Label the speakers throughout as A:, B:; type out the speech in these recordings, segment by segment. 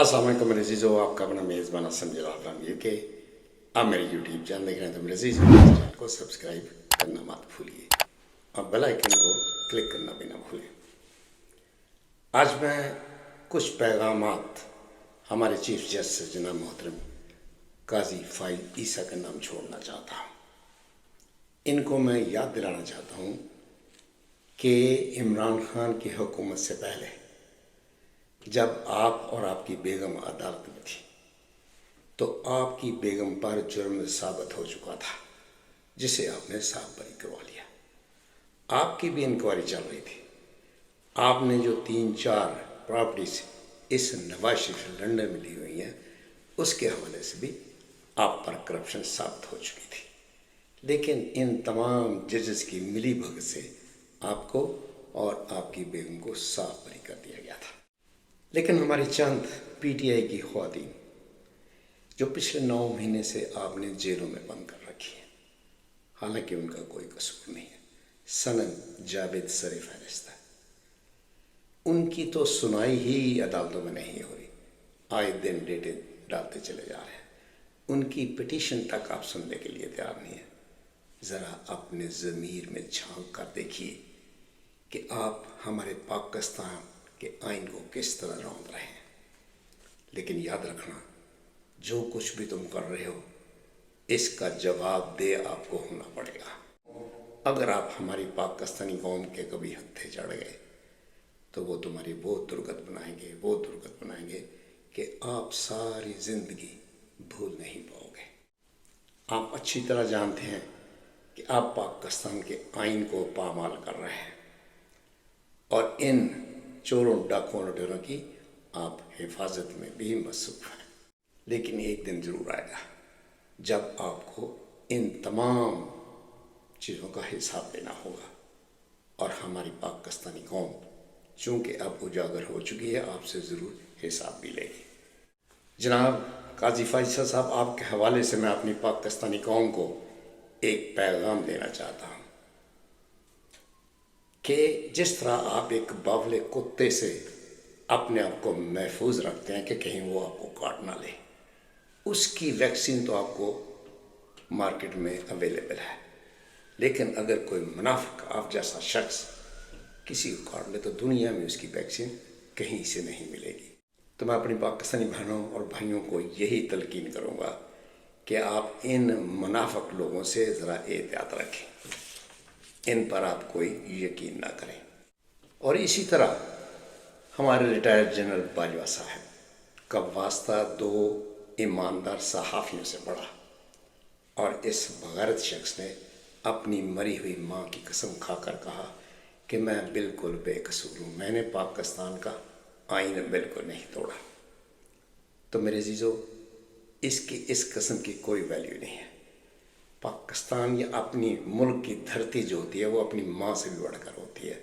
A: السلام علیکم میرے عزیزو، آپ کا اپنا میزبان حسن جلال فرام یو کے۔ آپ میری یوٹیوب چینل دیکھ رہے ہیں تو میرے عزیزو چینل کو سبسکرائب کرنا مت بھولیے اور بیل آئیکن کو کلک کرنا بھی نہ بھولیں۔ آج میں کچھ پیغامات ہمارے چیف جسٹس جناب محترم قاضی فائز عیسیٰ کا نام چھوڑنا چاہتا ہوں۔ ان کو میں یاد دلانا چاہتا ہوں کہ عمران خان کی حکومت سے پہلے جب آپ اور آپ کی بیگم عدالت میں تھی تو آپ کی بیگم پر جرم ثابت ہو چکا تھا، جسے آپ نے صاف بری کروا لیا۔ آپ کی بھی انکوائری چل رہی تھی۔ آپ نے جو 3-4 پراپرٹیز اس نواز شریف لنڈن میں لی ہوئی ہیں، اس کے حوالے سے بھی آپ پر کرپشن ثابت ہو چکی تھی، لیکن ان تمام ججز کی ملی بھگت سے آپ کو اور آپ کی بیگم کو صاف بری کر دیا گیا تھا۔ لیکن ہماری چند پی ٹی آئی کی خواتین جو پچھلے 9 مہینے سے آپ نے جیلوں میں بند کر رکھی ہیں، حالانکہ ان کا کوئی قصور نہیں ہے، سنن جاوید سر فہرست ہے، ان کی تو سنائی ہی عدالتوں میں نہیں ہو رہی، آئے دن ڈیٹے ڈالتے چلے جا رہے ہیں، ان کی پٹیشن تک آپ سننے کے لیے تیار نہیں ہیں۔ ذرا اپنے ضمیر میں جھانک کر دیکھیے کہ آپ ہمارے پاکستان کے آئین کو کس طرح روند رہے ہیں۔ لیکن یاد رکھنا، جو کچھ بھی تم کر رہے ہو اس کا جواب دہ آپ کو ہونا پڑے گا۔ اگر آپ ہماری پاکستانی قوم کے کبھی ہتھے چڑھ گئے تو وہ تمہاری وہ درگت بنائیں گے کہ آپ ساری زندگی بھول نہیں پاؤ گے۔ آپ اچھی طرح جانتے ہیں کہ آپ پاکستان کے آئین کو پامال کر رہے ہیں اور ان چوروں ڈاکوؤں لٹیروں کی آپ حفاظت میں بھی مصروف ہیں۔ لیکن ایک دن ضرور آئے گا جب آپ کو ان تمام چیزوں کا حساب دینا ہوگا، اور ہماری پاکستانی قوم چونکہ اب اجاگر ہو چکی ہے، آپ سے ضرور حساب بھی لے گی۔ جناب قاضی فائز صاحب، آپ کے حوالے سے میں اپنی پاکستانی قوم کو ایک پیغام دینا چاہتا ہوں کہ جس طرح آپ ایک باولے کتے سے اپنے آپ کو محفوظ رکھتے ہیں کہ کہیں وہ آپ کو کاٹ نہ لے، اس کی ویکسین تو آپ کو مارکیٹ میں اویلیبل ہے، لیکن اگر کوئی منافق آپ جیسا شخص کسی کو کاٹ لے تو دنیا میں اس کی ویکسین کہیں سے نہیں ملے گی۔ تو میں اپنی پاکستانی بہنوں اور بھائیوں کو یہی تلقین کروں گا کہ آپ ان منافق لوگوں سے ذرا احتیاط رکھیں، ان پر آپ کوئی یقین نہ کریں۔ اور اسی طرح ہمارے ریٹائرڈ جنرل باجوہ صاحب کا واسطہ 2 ایماندار صحافیوں سے پڑا، اور اس بغیرت شخص نے اپنی مری ہوئی ماں کی قسم کھا کر کہا کہ میں بالکل بے قصور ہوں، میں نے پاکستان کا آئین بالکل نہیں توڑا۔ تو میرے عزیزو، اس قسم کی کوئی ویلیو نہیں ہے۔ پاکستان یا اپنی ملک کی دھرتی جو ہوتی ہے وہ اپنی ماں سے بھی بڑھ کر ہوتی ہے۔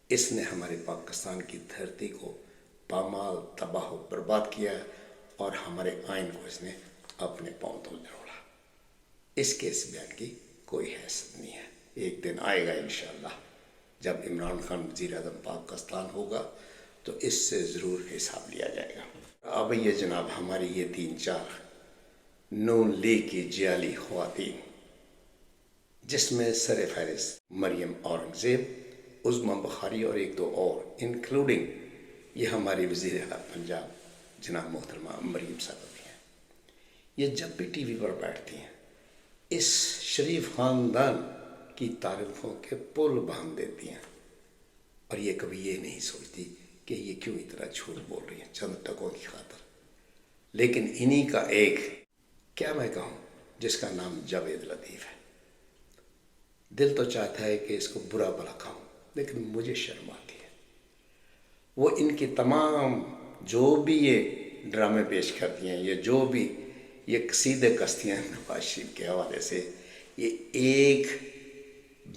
A: اس نے ہمارے پاکستان کی دھرتی کو پامال، تباہ و برباد کیا اور ہمارے آئین کو اس نے اپنے پاؤں تلے روڑا۔ اس کے اس بیان کی کوئی حیثیت نہیں ہے۔ ایک دن آئے گا انشاءاللہ جب عمران خان وزیر اعظم پاکستان ہوگا تو اس سے ضرور حساب لیا جائے گا۔ اب یہ جناب ہماری یہ 3-4 نون لیگ کی جعلی خواتین، جس میں سر فہرست مریم اورنگزیب، عظمیٰ بخاری اور 1-2 اور، انکلوڈنگ یہ ہماری وزیر اعلیٰ پنجاب جناب محترمہ مریم صاحبہ بھی ہیں، یہ جب بھی ٹی وی پر بیٹھتی ہیں اس شریف خاندان کی تعریفوں کے پل باندھ دیتی ہیں، اور یہ کبھی یہ نہیں سوچتی کہ یہ کیوں اتنا جھوٹ بول رہی ہیں چند ٹکوں کی خاطر۔ لیکن انہی کا ایک، کیا میں کہوں، جس کا نام جاوید لطیف ہے، دل تو چاہتا ہے کہ اس کو برا بھلا کہوں، لیکن مجھے شرم آتی ہے۔ وہ ان کی تمام جو بھی یہ ڈرامے پیش کرتی ہیں، یہ جو بھی یہ قصیدے کستی ہیں نواز شریف کے حوالے سے، یہ ایک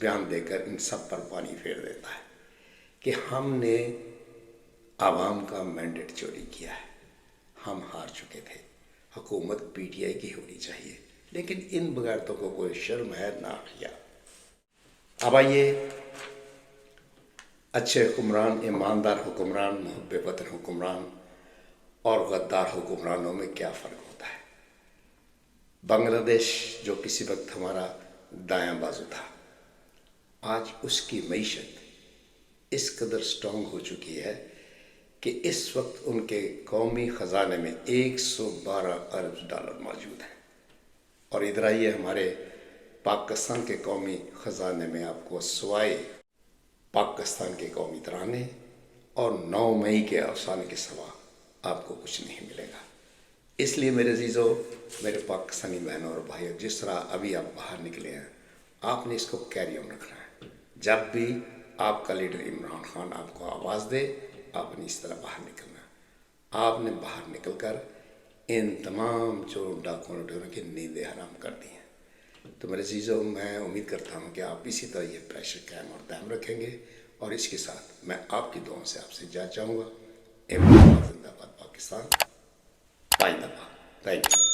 A: بیان دے کر ان سب پر پانی پھیر دیتا ہے کہ ہم نے عوام کا مینڈیٹ چوری کیا ہے، ہم ہار چکے تھے، حکومت پی ٹی آئی کی ہونی چاہیے، لیکن ان بغیرتوں کو کوئی شرم ہے نہ حیا۔ اب آئیے اچھے حکمران، ایماندار حکمران، محب وطن حکمران اور غدار حکمرانوں میں کیا فرق ہوتا ہے۔ بنگلہ دیش جو کسی وقت ہمارا دایاں بازو تھا، آج اس کی معیشت اس قدر سٹرونگ ہو چکی ہے کہ اس وقت ان کے قومی خزانے میں 112 ارب ڈالر موجود ہیں، اور ادھر آئیے ہمارے پاکستان کے قومی خزانے میں آپ کو سوائے پاکستان کے قومی ترانے اور 9 مئی کے افسانے کے سوا آپ کو کچھ نہیں ملے گا۔ اس لیے میرے عزیزو، میرے پاکستانی بہنوں اور بھائیوں، جس طرح ابھی آپ باہر نکلے ہیں، آپ نے اس کو کیری آن رکھنا ہے۔ جب بھی آپ کا لیڈر عمران خان آپ کو آواز دے، آپ نے اس طرح باہر نکلنا ہے۔ آپ نے باہر نکل کر ان تمام چوروں ڈاکوں لٹوروں کی نیندیں حرام کر دی ہیں۔ تو میرے عزیزو، میں امید کرتا ہوں کہ آپ اسی طرح یہ پریشر قائم اور دائم رکھیں گے، اور اس کے ساتھ میں آپ کی دعاؤں سے آپ سے اجازت چاہوں گا۔ زندہ باد پاکستان، پائندہ باد۔ Thank you.